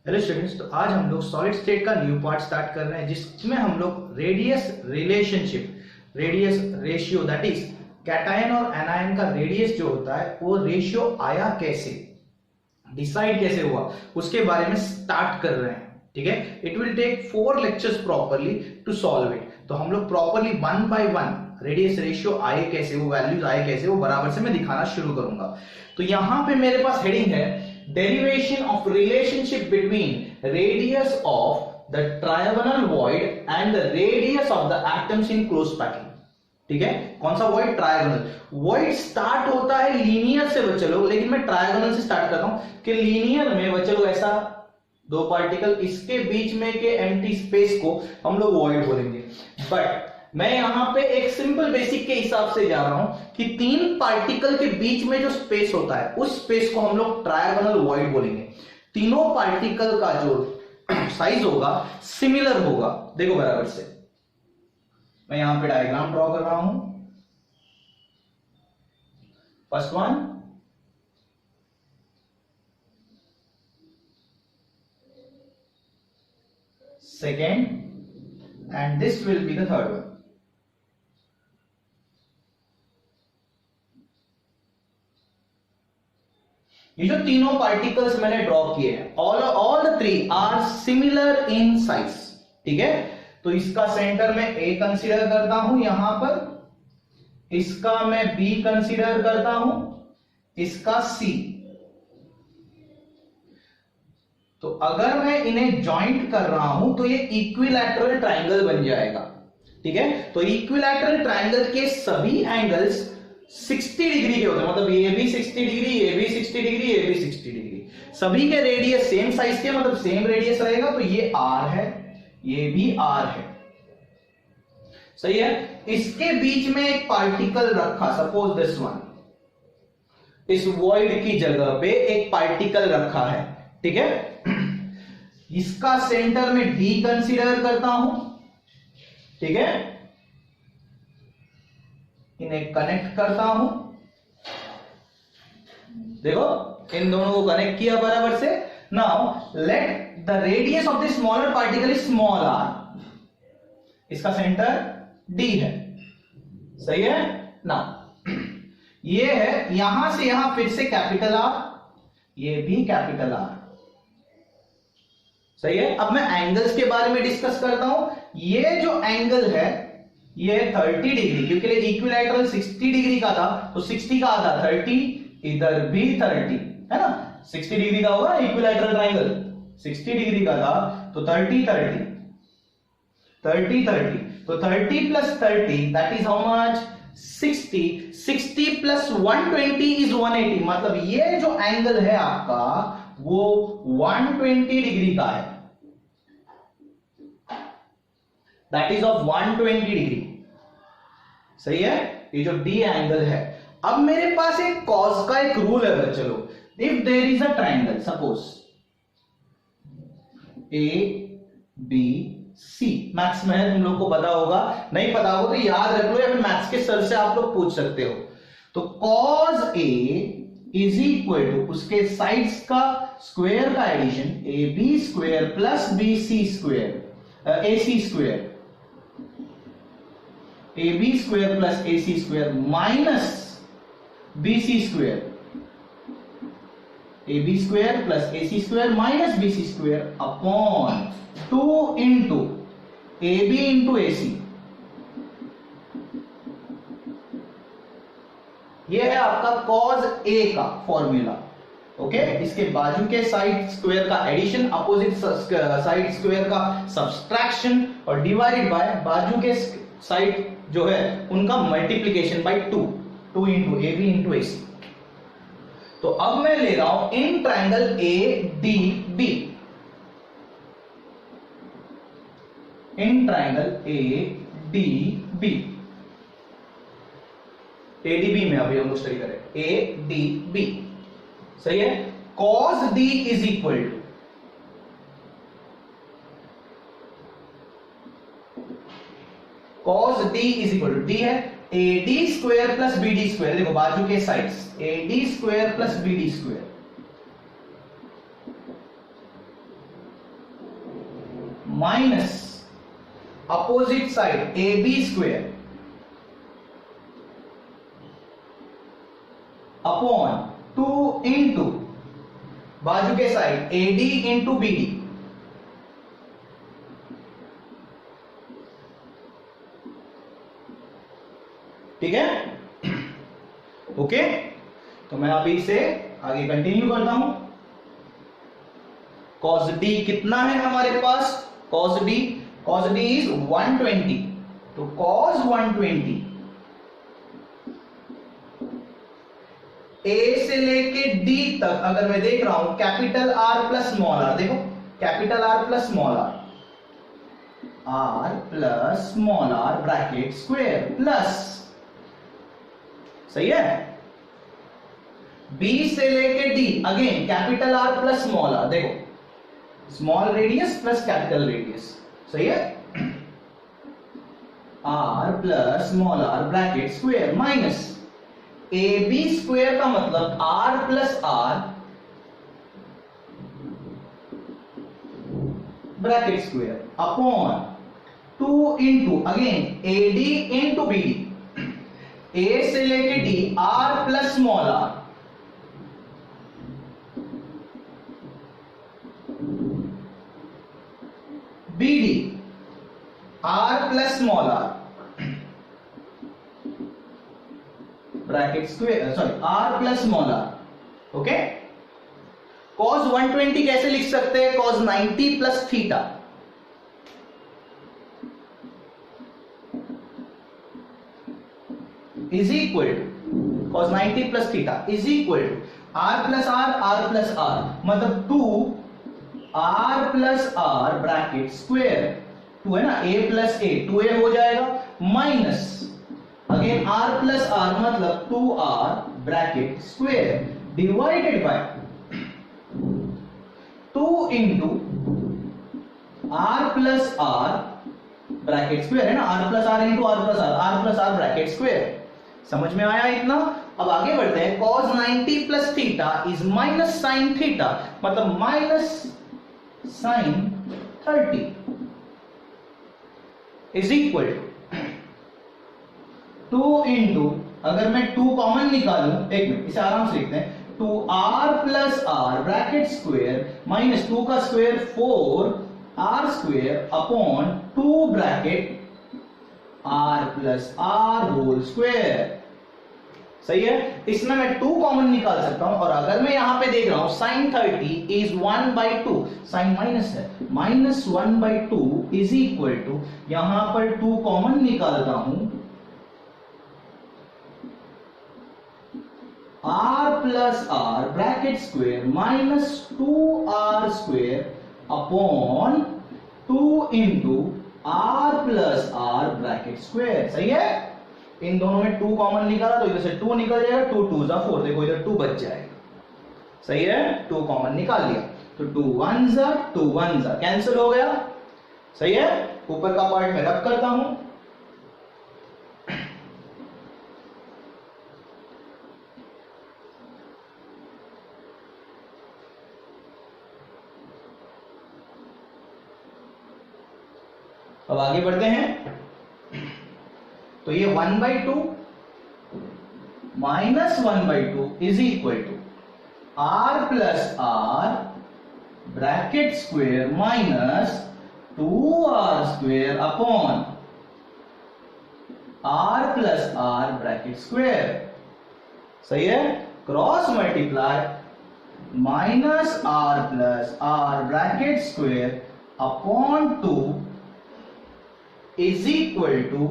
Hello students, तो आज हम लोग सॉलिड स्टेट का न्यू पार्ट स्टार्ट कर रहे हैं जिसमें हम लोग radius relationship, radius ratio, that is cation और एनायन का रेडियस जो होता है वो रेशियो आया कैसे, डिसाइड कैसे हुआ, उसके बारे में स्टार्ट कर रहे हैं। ठीक है, it will take 4 lectures properly to solve it. तो हम लोग प्रॉपरली 1 बाय 1 रेडियस रेशियो आए कैसे, वो वैल्यूज आए कैसे, वो बराबर से मैं दिखाना शुरू करूंगा। तो यहां पे मेरे पास हेडिंग है derivation of relationship between radius of the trigonal void and the radius of the atoms in close packing। ठीक है, कौन सा void? ट्रायगोनल void स्टार्ट होता है लीनियर से बच्चों, लेकिन मैं ट्रायगोनल से स्टार्ट करता हूं कि लीनियर में बच्चों ऐसा दो पार्टिकल, इसके बीच में के एम्प्टी स्पेस को हम लोग void बोलेंगे। बट मैं यहां पे एक सिंपल बेसिक के हिसाब से जा रहा हूं कि 3 पार्टिकल के बीच में जो स्पेस होता है उस स्पेस को हम लोग ट्रायगोनल वॉइड बोलेंगे। तीनों पार्टिकल का जो साइज होगा सिमिलर होगा। देखो बराबर से मैं यहां पे डायग्राम ड्रॉ कर रहा हूं। First one, second, and this will be the third one. ये जो तीनों पार्टिकल्स मैंने ड्रॉ किए हैं, all the 3 are similar in size. ठीक है, तो इसका सेंटर में ए कंसीडर करता हूं यहां पर, इसका मैं बी कंसीडर करता हूं, इसका सी। तो अगर मैं इन्हें ज्वाइंट कर रहा हूं तो ये इक्विलैटरल ट्रायंगल बन जाएगा। ठीक है, तो इक्विलैटरल ट्रायंगल के सभी एंगल्स 60 डिग्री के होते हैं, मतलब ये भी 60 डिग्री, ये भी 60 डिग्री, ये भी 60 डिग्री। सभी के रेडियस सेम साइज के, मतलब सेम रेडियस रहेगा। तो ये आर है, ये भी आर है। सही है। इसके बीच में एक पार्टिकल रखा, सपोज दिस वन, इस वॉइड की जगह पे एक पार्टिकल रखा है। ठीक है, इसका सेंटर में डी कंसीडर करता हूं। ठीक है, इन्हें कनेक्ट करता हूं। देखो इन दोनों को कनेक्ट किया बराबर से। Now let the radius of the smaller particle is small R, इसका सेंटर डी है। सही है ना। ये है, यहां से यहां फिर से कैपिटल आर, ये भी कैपिटल आर। सही है। अब मैं एंगल्स के बारे में डिस्कस करता हूं। ये जो एंगल है ये 30 डिग्री, क्योंकि इक्विलैटरल 60 डिग्री का था तो 60 का आधा 30, इधर भी 30 है ना। 60 डिग्री का होगा इक्विलैटरल ट्रायंगल, 60 डिग्री का था तो 30 30 30 30, तो 30 plus 30 that is how much? 60। 60 plus 120 is 180, मतलब ये जो एंगल है आपका वो 120 डिग्री का है, दैट इज ऑफ 120 डिग्री। सही है, ये जो डी एंगल है। अब मेरे पास एक कॉस का एक रूल है। चलो, if there is a triangle, suppose A B C, maths में है, तुम लोग को पता होगा, नहीं पता होगा तो याद रख लो या फिर मैथ्स के सर से आप लोग पूछ सकते हो। तो cos A is equal to उसके साइड्स का स्क्वायर का addition, A B square plus B C square, A C square, A B square plus A C square minus B C square, A B square plus A C square minus B C square upon 2 into A B into A C. यह है आपका cos A का formula. Okay, इसके बाजू के side square का addition, opposite side square का subtraction और डिवाइडेड बाय बाजू के साइड जो है उनका multiplication by 2 into A B into A C. तो अब मैं ले रहा हूं in triangle A D B, in triangle A D B, ADB में अभी हम लोग स्टडी करें, ए डी बी। सही है। Cos D is equal to, cos D is equal to, D है A D square plus B D square. देखो बाजू के sides, A D square plus B D square minus opposite side A B square upon 2 into बाजू के side A D into B D. ठीक है, okay. तो मैं अभी इसे आगे कंटिन्यू करता हूं। cos d कितना है हमारे पास? cos d इज 120, तो cos 120 a से लेके d तक अगर मैं देख रहा हूं capital R plus small r, देखो capital R plus small r bracket square plus, सही है। B से लेके D again capital R plus small r, देखो small radius plus capital radius, सही है। R plus small r bracket square minus A B square का मतलब R plus R bracket square upon 2 into again A D into B D, A से लेके D R plus small r B D R plus small r bracket square, sorry R plus small r, okay. cos 120 कैसे लिख सकते हैं? cos 90 plus theta is equal to cos 90 plus theta is equal to R plus R, मतलब 2 R plus R bracket square, 2 है ना, A plus A 2A हो जाएगा, minus again R plus R मतलब 2R bracket square divided by 2 into R plus R bracket square, है ना, R plus R into R plus R bracket square. समझ में आया इतना? अब आगे बढ़ते हैं। cos 90 plus theta is minus sine theta, मतलब minus sine 30 is equal to 2 into, अगर मैं 2 कॉमन निकालूं, एक मिनट इसे आराम से लिखते हैं, 2R plus R bracket square minus 2 का square 4R square upon 2 bracket R plus R whole square, सही है। इसमें मैं 2 कॉमन निकाल सकता हूं, और अगर मैं यहां पे देख रहा हूं साइन 30 इज 1/2, साइन माइनस है, माइनस 1/2 इज इक्वल टू, यहां पर 2 कॉमन निकालता हूं, R plus R bracket square minus 2R square upon 2 into R plus R bracket square, सही है। इन दोनों में 2 कॉमन निकाला तो इधर से 2 निकल जाएगा, 2 2 जा 4, देखो इधर 2 बच जाएगा, सही है। 2 कॉमन निकाल लिया तो 2 1 जा 2 1 जा कैंसिल हो गया, सही है। ऊपर का पार्ट मैं रब करता हूं, अब आगे बढ़ते हैं। तो ये 1/2 minus 1/2 is equal to R plus R bracket square minus 2R square upon R plus R bracket square, सही है। Cross multiply minus R plus R bracket square upon 2 is equal to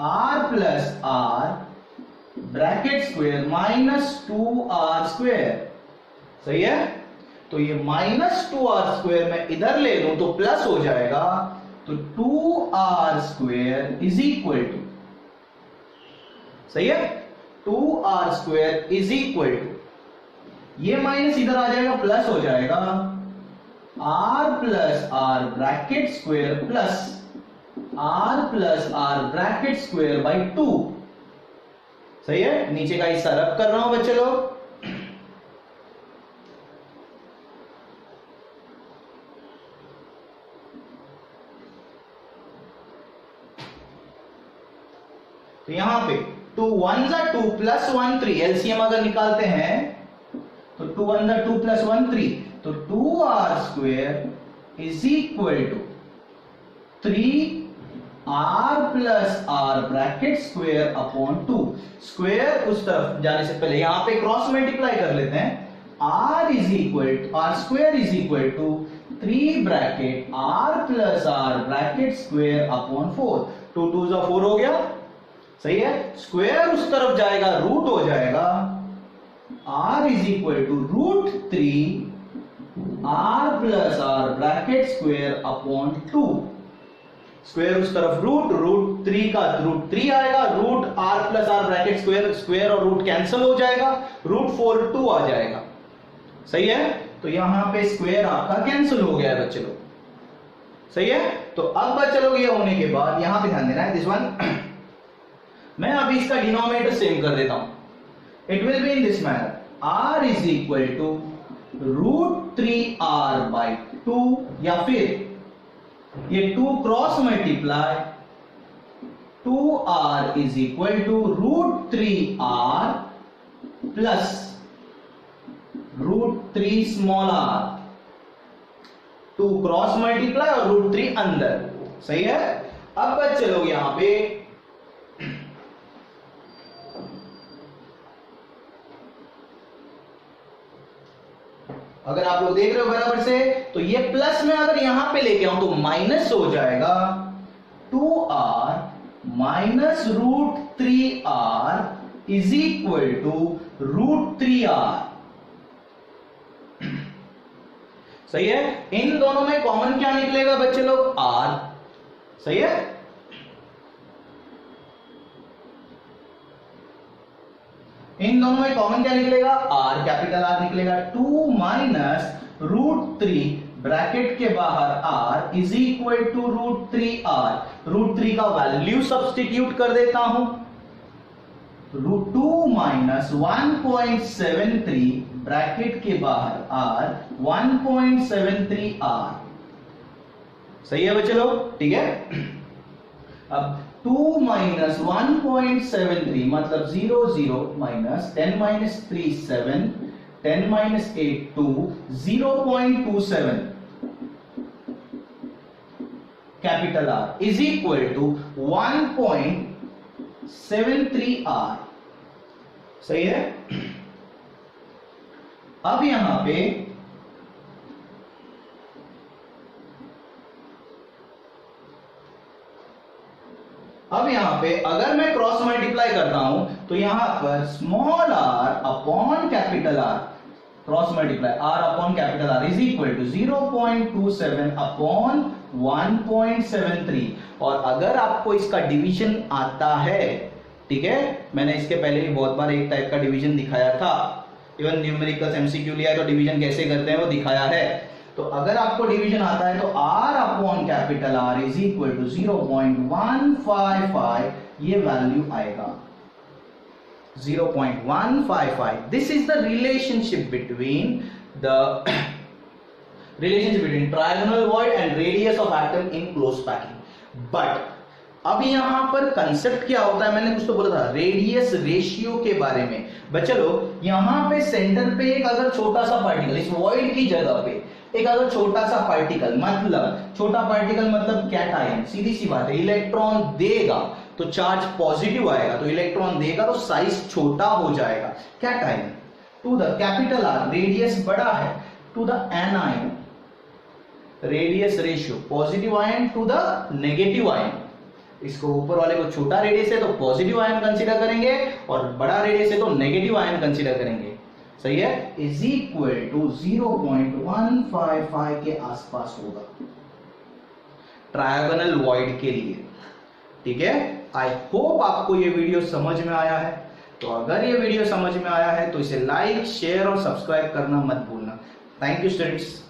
R plus R bracket square minus 2R square, सही है। तो ये minus 2R square मैं इधर ले लूं तो प्लस हो जाएगा, तो 2R square is equal to, सही है, 2R square is equal to, ये माइनस इधर आ जाएगा प्लस हो जाएगा, R plus R bracket square plus R plus R bracket square by 2, सही है। नीचे का हिस्सा रब कर रहा हूं बच्चे लोग, तो यहां पे 2 1 जा 2 प्लस 1 3, एलसीएम अगर निकालते हैं तो 2 1 जा 2 प्लस 1 3, तो 2r square is equal to 3r plus r bracket square upon 2। Square उस तरफ जाने से पहले यहां पे क्रॉस मल्टीप्लाई कर लेते हैं। r square is equal to 3 bracket r plus r bracket square upon 4। 2 2 जा 4 हो गया, सही है। स्क्वायर उस तरफ जाएगा, रूट हो जाएगा r is equal to root 3 r plus r bracket square upon 2। Square उस तरफ रूट 3 का रूट 3 आएगा, root r plus r bracket square, square और रूट कैंसिल हो जाएगा, रूट 4 2 आ जाएगा, सही है। तो यहां पे स्क्वायर आपका कैंसिल हो गया है बच्चे लोग, सही है। तो अब बच्चे लोग ये होने के बाद यहां पे ध्यान देना है दिस वन मैं अभी इसका डिनोमिनेटर सेम कर देता हूं। It will be in this manner, r is equal to root 3r by 2, या फिर ये 2 cross multiply 2r is equal to root 3r plus root 3 small r, 2 cross multiply और रूट 3 अंदर, सही है। अब बच्चे लोग यहां पे अगर आप लोग देख रहे हो बराबर से, तो ये प्लस में अगर यहां पे लेके आऊं तो माइनस हो जाएगा 2r minus root 3r is equal to root 3r, सही है। इन दोनों में कॉमन क्या निकलेगा बच्चे लोग, r, सही है। इन दोनों में कॉमन क्या निकलेगा, r, कैपिटल R निकलेगा। 2 माइनस रूट 3 ब्रैकेट के बाहर r is equal to root 3r। Root 3 का वैल्यू सब्स्टिट्यूट कर देता हूं, रूट 2 माइनस 1.73 ब्रैकेट के बाहर r 1.73r, सही है बच्चे लोग, ठीक है। अब 2 माइनस 1.73 मतलब 0 0 minus 10 minus 3 7, 10 minus 8 2, 0.27 capital R is equal to 1.73R, सही है। अब यहां पे अगर मैं क्रॉस मल्टीप्लाई करता हूं तो यहां पर small r upon capital R, cross multiply r upon capital R is equal to 0.27 upon 1.73। और अगर आपको इसका डिवीजन आता है, ठीक है, मैंने इसके पहले भी बहुत बार एक टाइप का डिवीजन दिखाया था, इवन न्यूमेरिकल्स एमसीक्यू लिया है तो डिवीजन कैसे करते हैं वो दिखाया है। तो अगर आपको डिवीजन आता है तो r upon capital R is equal to 0.155, ये वैल्यू आएगा 0.155। This is the relationship between trigonal void and radius of atom in close packing. But अब यहां पर कंसेप्ट क्या होता है, मैंने कुछ तो बोला था रेडियस रेशियो के बारे में। बच्चे लोग यहां पे सेंटर पे एक अगर छोटा सा पार्टिकल, इस वॉइड की जगह पे एक अगर छोटा सा पार्टिकल, मतलब छोटा पार्टिकल मतलब कैटायन, सीधी सी बात है, इलेक्ट्रॉन देगा तो चार्ज पॉजिटिव आएगा, तो इलेक्ट्रॉन देगा तो साइज छोटा हो जाएगा cation. To the capital R radius बड़ा है, to the anion radius ratio positive ion to the negative ion. इसको ऊपर वाले को छोटा रेडियस है तो पॉजिटिव आयन कंसीडर करेंगे और बड़ा रेडियस है तो नेगेटिव आयन कंसीडर करेंगे, सही है। इज इक्वल टू 0.155 के आसपास होगा ट्रायगोनल वॉइड के लिए, ठीक है। आई होप आपको ये वीडियो समझ में आया है। तो अगर ये वीडियो समझ में आया है तो इसे लाइक, शेयर और सब्सक्राइब करना मत भूलना। Thank you students.